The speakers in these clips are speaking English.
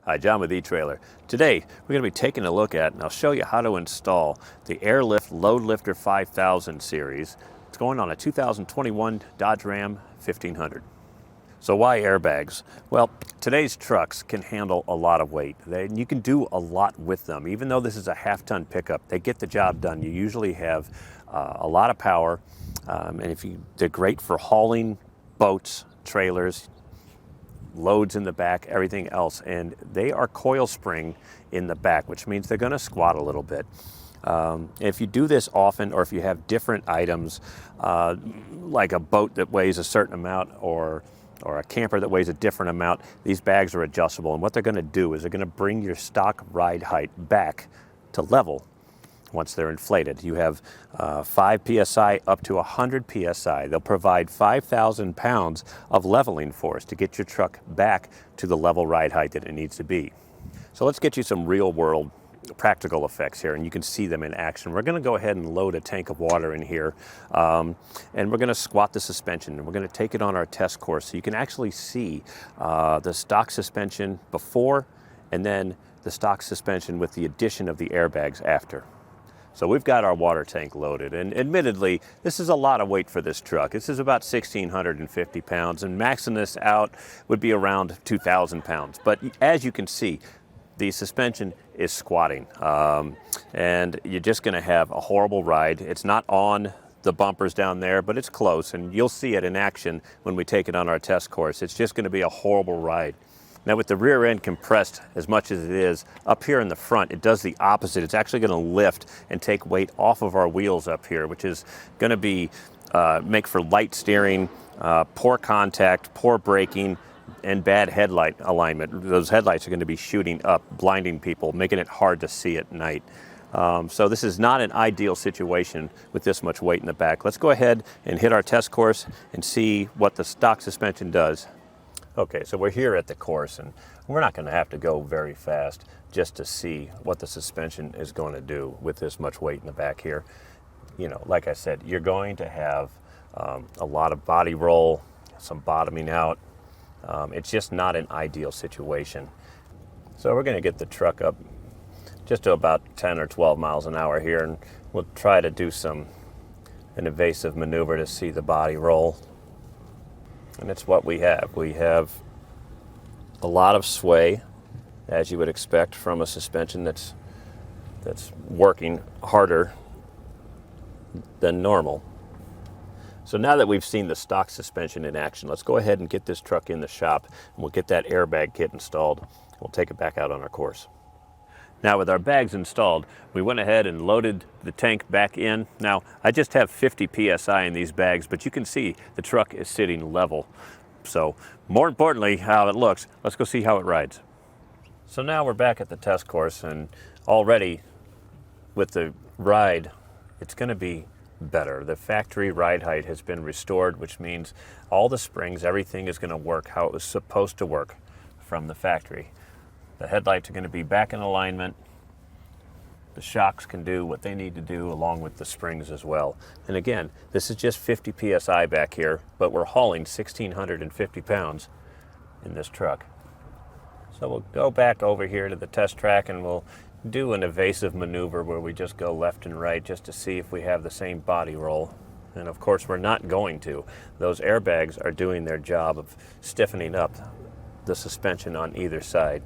Hi, John with eTrailer. Today, we're going to be taking a look at, and I'll show you how to install the Air Lift LoadLifter 5000 series. It's going on a 2021 Dodge Ram 1500. So why airbags? Well, today's trucks can handle a lot of weight. You can do a lot with them. Even though this is a half-ton pickup, they get the job done. You usually have a lot of power, and they're great for hauling boats, trailers, loads in the back, everything else, and they are coil spring in the back, which means they're going to squat a little bit. If you do this often, or if you have different items, like a boat that weighs a certain amount, or a camper that weighs a different amount, these bags are adjustable, and what they're going to do is they're going to bring your stock ride height back to level. Once they're inflated, you have 5 psi up to 100 psi. They'll provide 5,000 pounds of leveling force to get your truck back to the level ride height that it needs to be. So let's get you some real world practical effects here, and you can see them in action. We're going to go ahead and load a tank of water in here, and we're going to squat the suspension, and we're going to take it on our test course so you can actually see the stock suspension before, and then the stock suspension with the addition of the airbags after. So we've got our water tank loaded, and admittedly, this is a lot of weight for this truck. This is about 1,650 pounds, and maxing this out would be around 2,000 pounds. But as you can see, the suspension is squatting, and you're just gonna have a horrible ride. It's not on the bumpers down there, but it's close, and you'll see it in action when we take it on our test course. It's just gonna be a horrible ride. Now, with the rear end compressed as much as it is, up here in the front, it does the opposite. It's actually going to lift and take weight off of our wheels up here, which is going to be make for light steering, poor contact, poor braking, and bad headlight alignment. Those headlights are going to be shooting up, blinding people, making it hard to see at night. So this is not an ideal situation with this much weight in the back. Let's go ahead and hit our test course and see what the stock suspension does. Okay, so we're here at the course, and we're not going to have to go very fast just to see what the suspension is going to do with this much weight in the back here. You know, like I said, you're going to have a lot of body roll, some bottoming out. It's just not an ideal situation. So we're going to get the truck up just to about 10 or 12 miles an hour here, and we'll try to do an evasive maneuver to see the body roll. And it's what we have. We have a lot of sway, as you would expect from a suspension that's working harder than normal. So now that we've seen the stock suspension in action, let's go ahead and get this truck in the shop, and we'll get that airbag kit installed. We'll take it back out on our course. Now, with our bags installed, we went ahead and loaded the tank back in. Now, I just have 50 psi in these bags, but you can see the truck is sitting level. So, more importantly, how it looks, let's go see how it rides. So now we're back at the test course, and already with the ride, it's going to be better. The factory ride height has been restored, which means all the springs, everything is going to work how it was supposed to work from the factory. The headlights are going to be back in alignment. The shocks can do what they need to do along with the springs as well. And again, this is just 50 psi back here, but we're hauling 1,650 pounds in this truck. So we'll go back over here to the test track, and we'll do an evasive maneuver where we just go left and right just to see if we have the same body roll. And of course, we're not going to. Those airbags are doing their job of stiffening up the suspension on either side.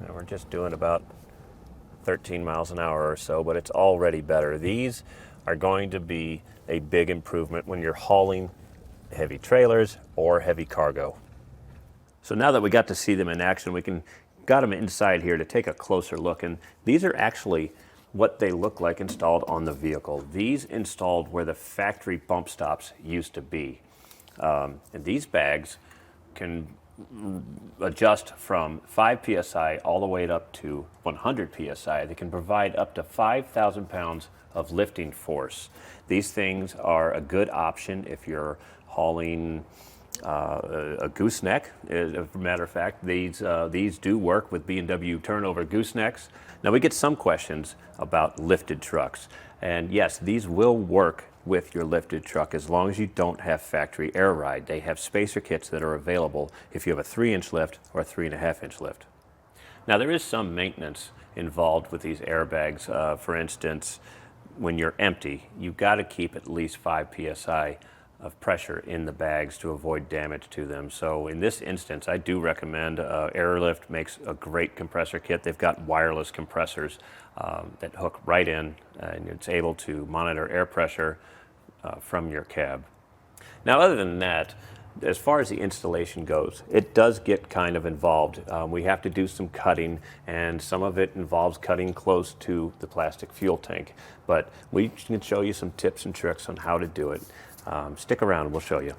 And we're just doing about 13 miles an hour or so, but it's already better. These are going to be a big improvement when you're hauling heavy trailers or heavy cargo. So now that we got to see them in action, got them inside here to take a closer look, and these are actually what they look like installed on the vehicle. These installed where the factory bump stops used to be. And these bags can adjust from 5 psi all the way up to 100 psi. They can provide up to 5,000 pounds of lifting force. These things are a good option if you're hauling a gooseneck. As a matter of fact, these do work with B&W turnover goosenecks. Now we get some questions about lifted trucks, and yes, these will work with your lifted truck as long as you don't have factory air ride. They have spacer kits that are available if you have a 3-inch lift or a 3.5-inch lift. Now there is some maintenance involved with these airbags. For instance, when you're empty, you've got to keep at least 5 psi of pressure in the bags to avoid damage to them. So in this instance, I do recommend Air Lift makes a great compressor kit. They've got wireless compressors that hook right in, and it's able to monitor air pressure from your cab. Now, other than that, as far as the installation goes, it does get kind of involved. We have to do some cutting, and some of it involves cutting close to the plastic fuel tank. But we can show you some tips and tricks on how to do it. Stick around and we'll show you.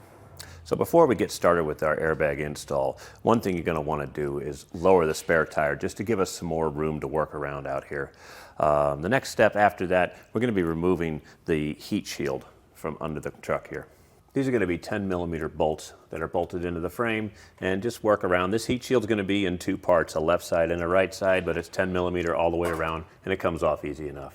So before we get started with our airbag install, one thing you're going to want to do is lower the spare tire just to give us some more room to work around out here. The next step after that, we're going to be removing the heat shield from under the truck here. These are going to be 10mm bolts that are bolted into the frame, and just work around. This heat shield is going to be in 2 parts, a left side and a right side, but it's 10mm all the way around, and it comes off easy enough.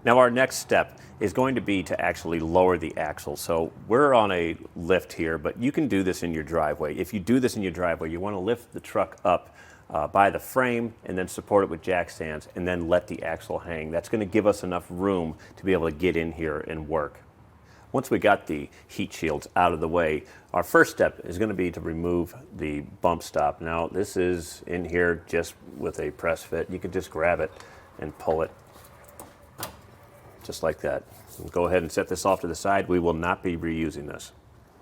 Now our next step is going to be to actually lower the axle. So we're on a lift here, but you can do this in your driveway. If you do this in your driveway, you want to lift the truck up by the frame and then support it with jack stands and then let the axle hang. That's going to give us enough room to be able to get in here and work. Once we got the heat shields out of the way, our first step is going to be to remove the bump stop. Now this is in here just with a press fit. You can just grab it and pull it just like that. We'll go ahead and set this off to the side. We will not be reusing this.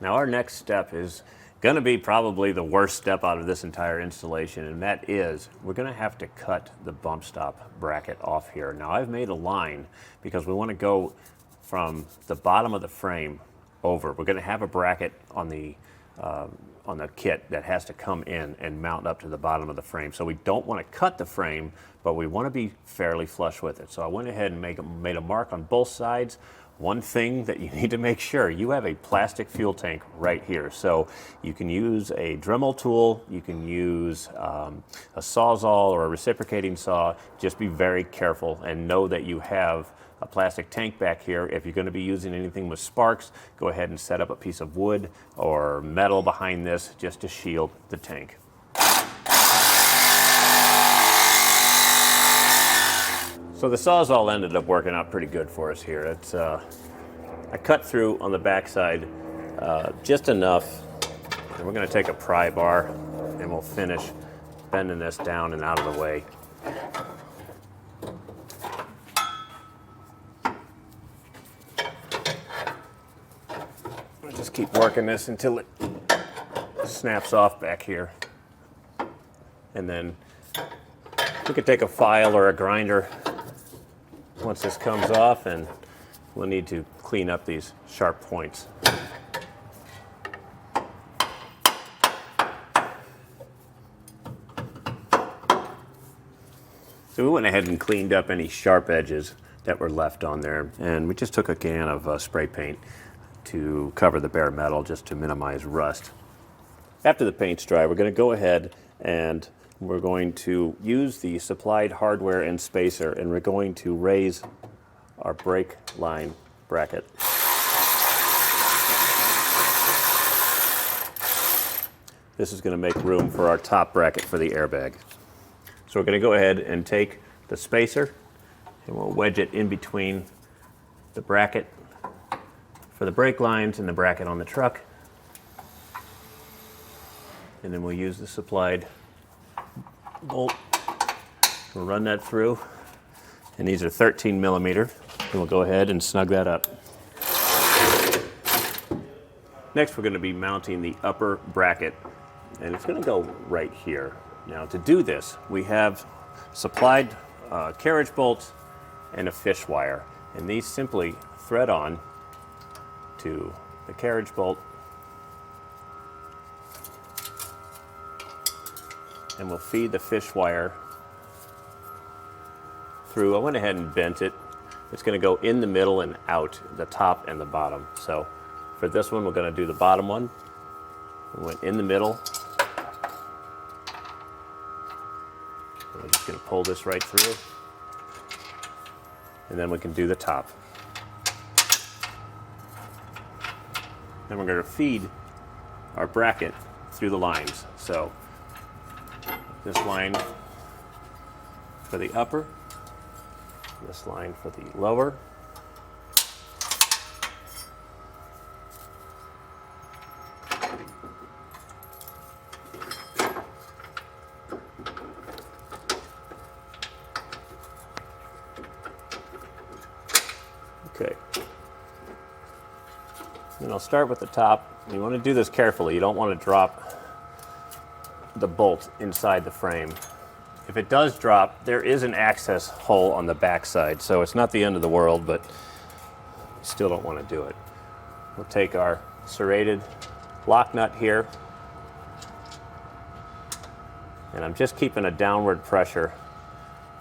Now our next step is going to be probably the worst step out of this entire installation, and that is we're going to have to cut the bump stop bracket off here. Now I've made a line because we want to go from the bottom of the frame over. We're going to have a bracket on the kit that has to come in and mount up to the bottom of the frame. So we don't want to cut the frame, but we want to be fairly flush with it. So I went ahead and made a mark on both sides. One thing that you need to make sure, you have a plastic fuel tank right here. So you can use a Dremel tool, you can use a Sawzall or a reciprocating saw. Just be very careful and know that you have a plastic tank back here. If you're going to be using anything with sparks, go ahead and set up a piece of wood or metal behind this just to shield the tank. So the Sawzall ended up working out pretty good for us here. It's I cut through on the backside just enough, and we're going to take a pry bar and we'll finish bending this down and out of the way. We'll just keep working this until it snaps off back here, and then we could take a file or a grinder once this comes off, and we'll need to clean up these sharp points. So we went ahead and cleaned up any sharp edges that were left on there, and we just took a can of spray paint to cover the bare metal just to minimize rust. After the paint's dry, we're going to go ahead and we're going to use the supplied hardware and spacer, and we're going to raise our brake line bracket. This is going to make room for our top bracket for the airbag. So we're going to go ahead and take the spacer and we'll wedge it in between the bracket for the brake lines and the bracket on the truck. And then we'll use the supplied bolt. We'll run that through, and these are 13mm, and we'll go ahead and snug that up. Next, we're going to be mounting the upper bracket, and it's going to go right here. Now, to do this, we have supplied carriage bolts and a fish wire, and these simply thread on to the carriage bolt, and we'll feed the fish wire through. I went ahead and bent it it's going to go in the middle and out, the top and the bottom. So for this one, we're going to do the bottom one. We went in the middle. We're just going to pull this right through. And then we can do the top. Then we're going to feed our bracket through the lines. So this line for the upper, this line for the lower. Okay. And I'll start with the top. You want to do this carefully. You don't want to drop the bolt inside the frame. If it does drop, there is an access hole on the back side, so it's not the end of the world, but you still don't want to do it. We'll take our serrated lock nut here, and I'm just keeping a downward pressure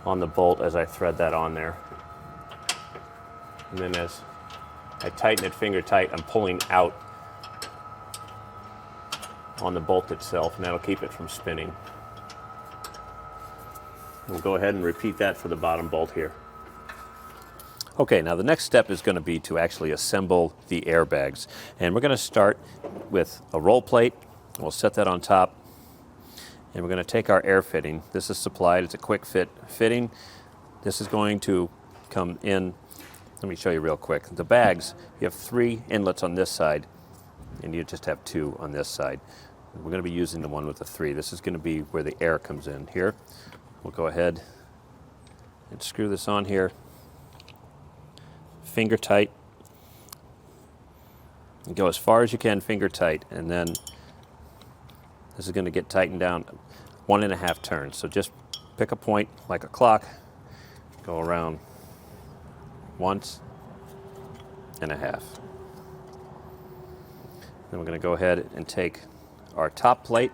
on the bolt as I thread that on there. And then as I tighten it finger tight, I'm pulling out on the bolt itself, and that'll keep it from spinning. We'll go ahead and repeat that for the bottom bolt here. Okay, now the next step is going to be to actually assemble the airbags. And we're going to start with a roll plate. We'll set that on top. And we're going to take our air fitting. This is supplied. It's a quick fit fitting. This is going to come in. Let me show you real quick. The bags, you have 3 inlets on this side, and you just have 2 on this side. We're going to be using the one with the 3. This is going to be where the air comes in here. We'll go ahead and screw this on here, finger tight, and go as far as you can finger tight, and then this is going to get tightened down 1.5 turns. So just pick a point like a clock, go around 1.5. Then we're going to go ahead and take our top plate.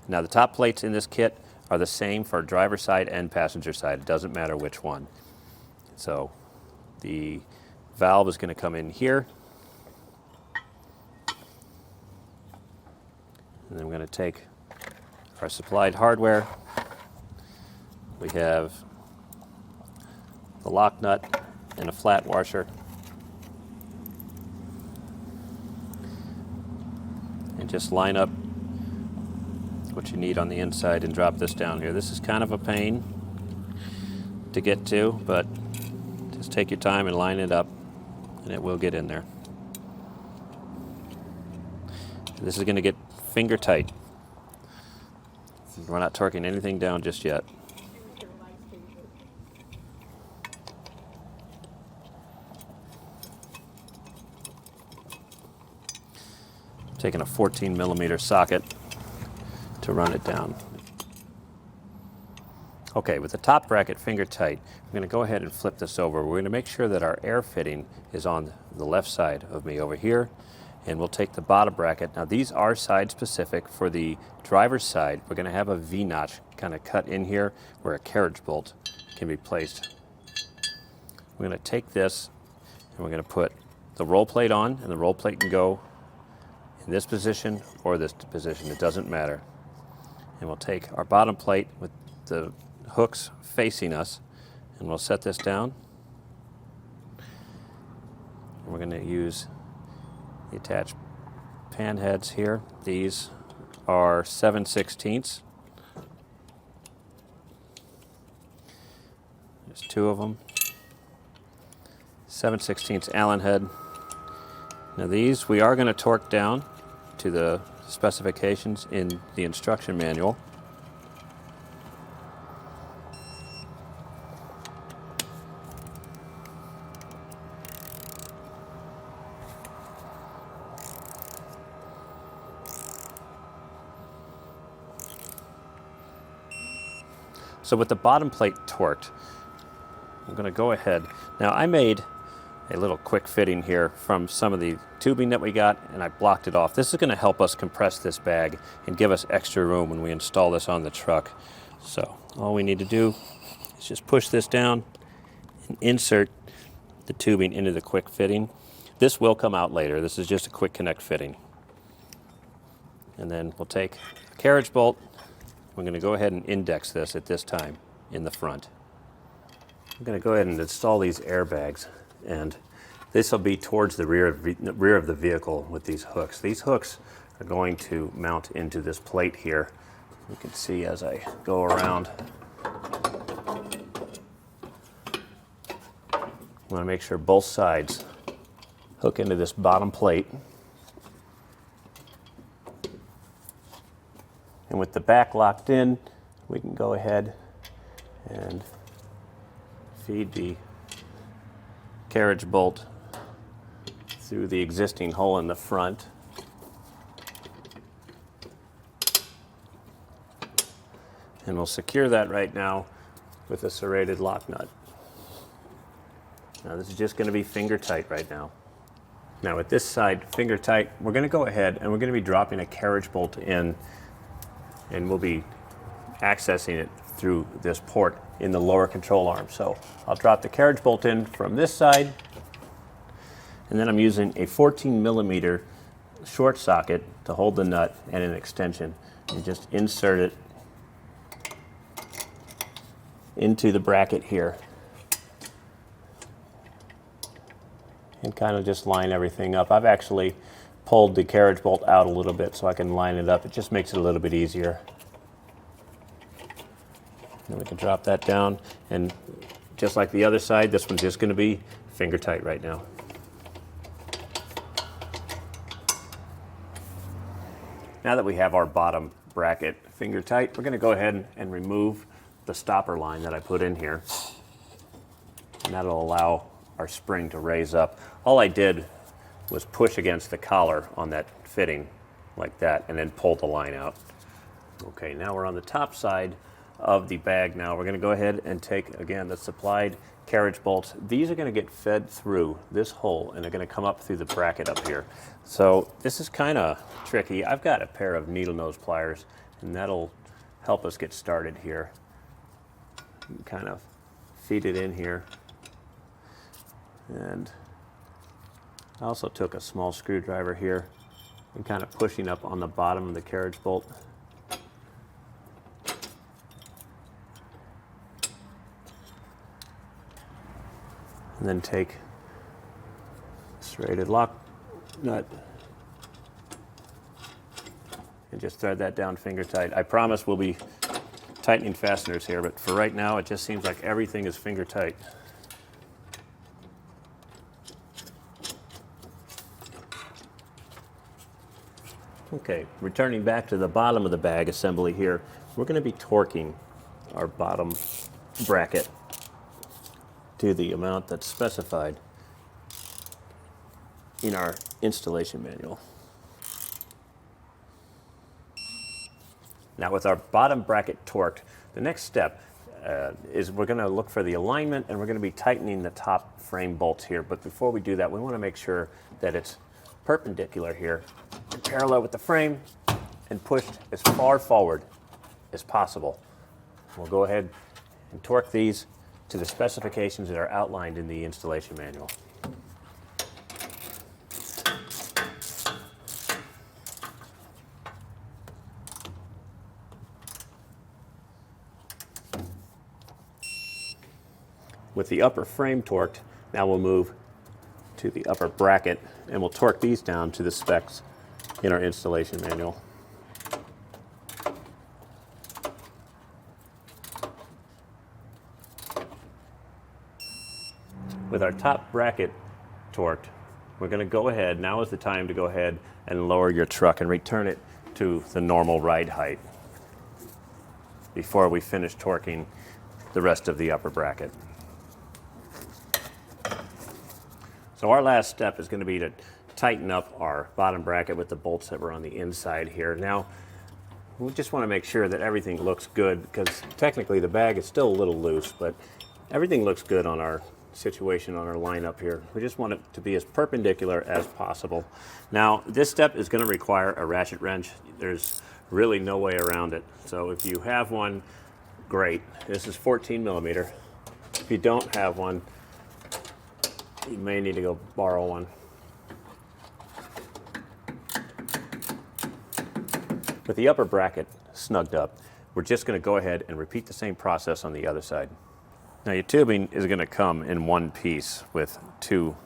Now the top plates in this kit are the same for driver's side and passenger side. It doesn't matter which one. So the valve is going to come in here. And then we're going to take our supplied hardware. We have the lock nut and a flat washer. And just line up what you need on the inside and drop this down here. This is kind of a pain to get to, but just take your time and line it up and it will get in there. This is going to get finger tight. We're not torquing anything down just yet. Taking a 14mm socket to run it down. Okay, with the top bracket finger tight, I'm going to go ahead and flip this over. We're going to make sure that our air fitting is on the left side of me over here, and we'll take the bottom bracket. Now these are side specific. For the driver's side, we're going to have a V-notch kind of cut in here where a carriage bolt can be placed. We're going to take this and we're going to put the roll plate on, and the roll plate can go in this position or this position, it doesn't matter. And we'll take our bottom plate with the hooks facing us, and we'll set this down. And we're going to use the attached pan heads here. These are 7/16. There's 2 of them. 7/16 Allen head. Now these we are going to torque down to the specifications in the instruction manual. So with the bottom plate torqued, I'm going to go ahead. Now I made a little quick fitting here from some of the tubing that we got, and I blocked it off. This is going to help us compress this bag and give us extra room when we install this on the truck. So all we need to do is just push this down, insert the tubing into the quick fitting. This will come out later. This is just a quick connect fitting. And then we'll take a carriage bolt. We're going to go ahead and index this at this time in the front. I'm going to go ahead and install these airbags, and this will be towards the rear of the vehicle with these hooks. These hooks are going to mount into this plate here. You can see as I go around. I want to make sure both sides hook into this bottom plate. And with the back locked in, we can go ahead and feed the carriage bolt through the existing hole in the front. And we'll secure that right now with a serrated lock nut. Now this is just going to be finger tight right now. Now with this side finger tight, we're going to go ahead and we're going to be dropping a carriage bolt in, and we'll be accessing it through this port in the lower control arm. So I'll drop the carriage bolt in from this side, and then I'm using a 14mm short socket to hold the nut and an extension, and just insert it into the bracket here and kind of just line everything up. I've actually pulled the carriage bolt out a little bit so I can line it up. It just makes it a little bit easier. Then we can drop that down, and just like the other side, this one's just going to be finger tight right now. Now that we have our bottom bracket finger tight, we're going to go ahead and remove the stopper line that I put in here, and that'll allow our spring to raise up. All I did was push against the collar on that fitting like that and then pull the line out. Okay, now we're on the top side of the bag. Now we're going to go ahead and take, again, the supplied carriage bolts. These are going to get fed through this hole, and they're going to come up through the bracket up here. So this is kind of tricky. I've got a pair of needle nose pliers, and that'll help us get started here. Kind of feed it in here. And I also took a small screwdriver here and kind of pushing up on the bottom of the carriage bolt. And then take a serrated lock nut and just thread that down finger tight. I promise we'll be tightening fasteners here, but for right now it just seems like everything is finger tight. Okay, returning back to the bottom of the bag assembly here, we're going to be torquing our bottom bracket to the amount that's specified in our installation manual. Now with our bottom bracket torqued, the next step is we're going to look for the alignment, and we're going to be tightening the top frame bolts here. But before we do that, we want to make sure that it's perpendicular here, parallel with the frame, and pushed as far forward as possible. We'll go ahead and torque these to the specifications that are outlined in the installation manual. With the upper frame torqued, now we'll move to the upper bracket, and we'll torque these down to the specs in our installation manual. With our top bracket torqued, we're going to go ahead, now is the time to go ahead and lower your truck and return it to the normal ride height before we finish torquing the rest of the upper bracket. So our last step is going to be to tighten up our bottom bracket with the bolts that were on the inside here. Now, we just want to make sure that everything looks good, because technically the bag is still a little loose, but everything looks good on our situation, on our lineup here. We just want it to be as perpendicular as possible. Now, this step is going to require a ratchet wrench. There's really no way around it. So if you have one, great. This is 14mm. If you don't have one, You may need to go borrow one. With the upper bracket snugged up, we're just going to go ahead and repeat the same process on the other side. Now your tubing is going to come in one piece with two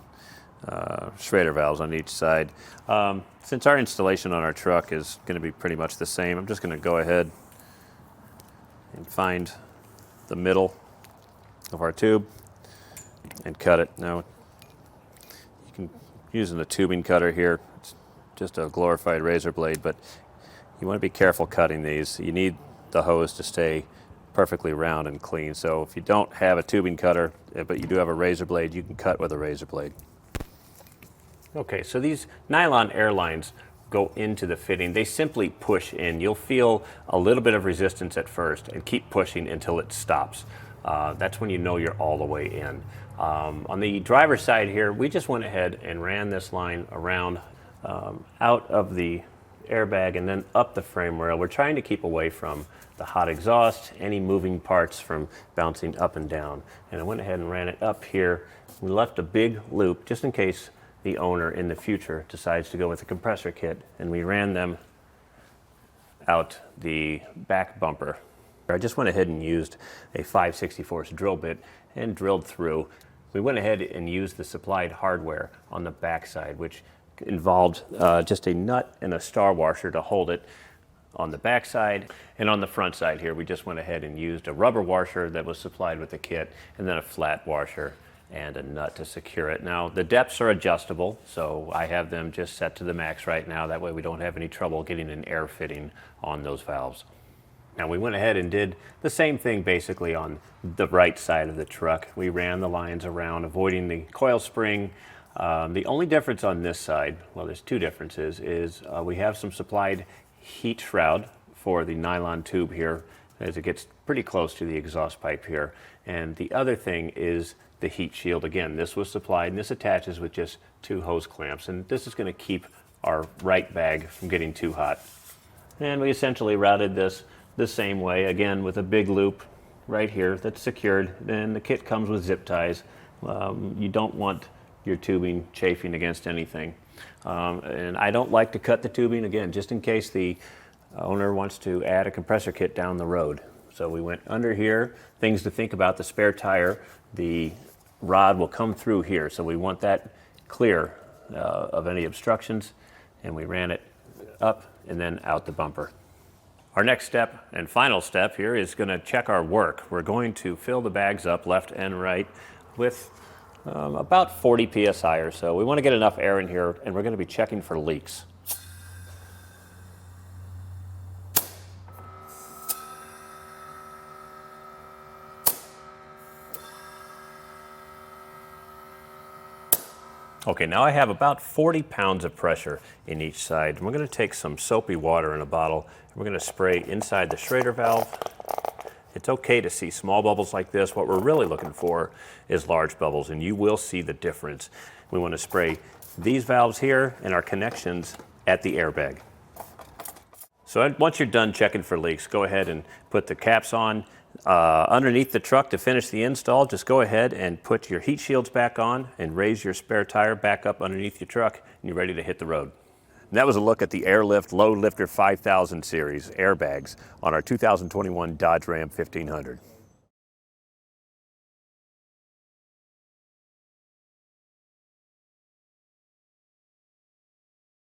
Schrader valves on each side. Since our installation on our truck is going to be pretty much the same, I'm just going to go ahead and find the middle of our tube and cut it. Now you can using the tubing cutter here. It's just a glorified razor blade, but you want to be careful cutting these. You need the hose to stay perfectly round and clean. So if you don't have a tubing cutter, but you do have a razor blade, you can cut with a razor blade. Okay, so these nylon air lines go into the fitting. They simply push in. You'll feel a little bit of resistance at first and keep pushing until it stops. That's when you know you're all the way in. On the driver's side here, we just went ahead and ran this line around out of the airbag and then up the frame rail. We're trying to keep away from the hot exhaust, any moving parts from bouncing up and down. And I went ahead and ran it up here. We left a big loop just in case the owner in the future decides to go with a compressor kit, and we ran them out the back bumper. I just went ahead and used a 5/64 drill bit and drilled through. We went ahead and used the supplied hardware on the back side, which involved just a nut and a star washer to hold it on the back side. And on the front side here, we just went ahead and used a rubber washer that was supplied with the kit, and then a flat washer and a nut to secure it. Now, the depths are adjustable, so I have them just set to the max right now. That way we don't have any trouble getting an air fitting on those valves. Now, we went ahead and did the same thing basically on the right side of the truck. We ran the lines around, avoiding the coil spring. The only difference on this side, well, there's two differences, is we have some supplied heat shroud for the nylon tube here as it gets pretty close to the exhaust pipe here. And the other thing is the heat shield. Again, this was supplied, and this attaches with just two hose clamps, and this is going to keep our right bag from getting too hot. And we essentially routed this the same way, again with a big loop right here that's secured. Then the kit comes with zip ties. You don't want your tubing chafing against anything. And I don't like to cut the tubing, again, just in case the owner wants to add a compressor kit down the road. So we went under here. Things to think about: the spare tire, the rod will come through here, so we want that clear of any obstructions, and we ran it up and then out the bumper. Our next step and final step here is going to check our work. We're going to fill the bags up left and right with about 40 psi or so. We want to get enough air in here, and we're going to be checking for leaks. Okay, now I have about 40 pounds of pressure in each side. We're going to take some soapy water in a bottle, and we're going to spray inside the Schrader valve. It's okay to see small bubbles like this. What we're really looking for is large bubbles, and you will see the difference. We want to spray these valves here and our connections at the airbag. So once you're done checking for leaks, go ahead and put the caps on. Underneath the truck to finish the install, just go ahead and put your heat shields back on and raise your spare tire back up underneath your truck, and you're ready to hit the road. And that was a look at the Air Lift LoadLifter 5000 series airbags on our 2021 Dodge Ram 1500.